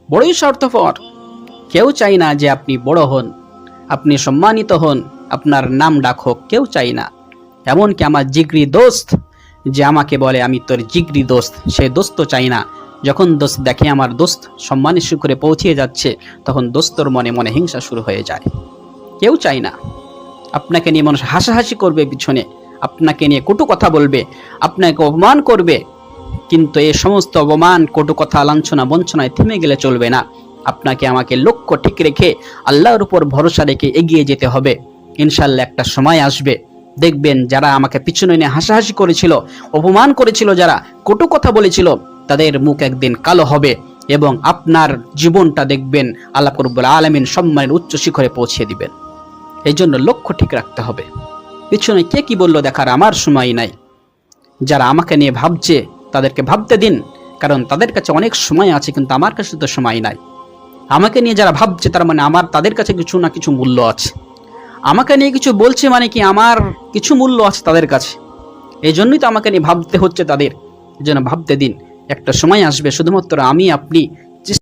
বড়ই স্বার্থপর। কেউ চাই না যে আপনি বড় হন, আপনি সম্মানিত হন, আপনার নাম ডাক হোক, কেউ চাই না। এমনকি আমার জিগরি দোস্ত যে আমাকে বলে আমি তোর জিগরি দোস্ত, সে দোস্ত চাই না। যখন দোস্ত দেখে আমার দোস্ত সম্মানের শিখরে পৌঁছে যাচ্ছে, তখন দোস্তর মনে মনে হিংসা শুরু হয়ে যায়। কেউ চাই না। আপনাকে নিয়ে মানুষ হাসাহাসি করবে, পিছনে আপনাকে নিয়ে কটু কথা বলবে, আপনাকে অপমান করবে, কিন্তু এই সমস্ত অপমান, কটু কথা, লাঞ্ছনা বঞ্চনায় থেমে গেলে চলবে না। আপনাকে আমাকে লক্ষ্য ঠিক রেখে আল্লাহর উপর ভরসা রেখে এগিয়ে যেতে হবে। ইনশাল্লাহ একটা সময় আসবে, দেখবেন যারা আমাকে পিছনে নিয়ে হাসাহাসি করেছিল, অপমান করেছিল, যারা কটু কথা বলেছিল, তাদের মুখ একদিন কালো হবে এবং আপনার জীবনটা দেখবেন আল্লাহ রাব্বুল আলামিন সম্মানের উচ্চ শিখরে পৌঁছে দিবেন। এই জন্য লক্ষ্য ঠিক রাখতে হবে। পিছনে কে কি বললো দেখার আমার সময় নাই। যারা আমাকে নিয়ে ভাবছে তাদেরকে ভাবতে দিন, কারণ তাদের কাছে অনেক সময় আছে, কিন্তু আমার কাছে তো সময় নাই। আমাকে নিয়ে যারা ভাবছে তার মানে আমার তাদের কাছে কিছু না কিছু মূল্য আছে। আমাকে নিয়ে কিছু বলছে মানে কি আমার কিছু মূল্য আছে তাদের কাছে। এই জন্যই তো আমাকে নিয়ে ভাবতে হচ্ছে তাদের। এই জন্য ভাবতে দিন, একটা সময় আসবে শুধুমাত্র আমি আপনি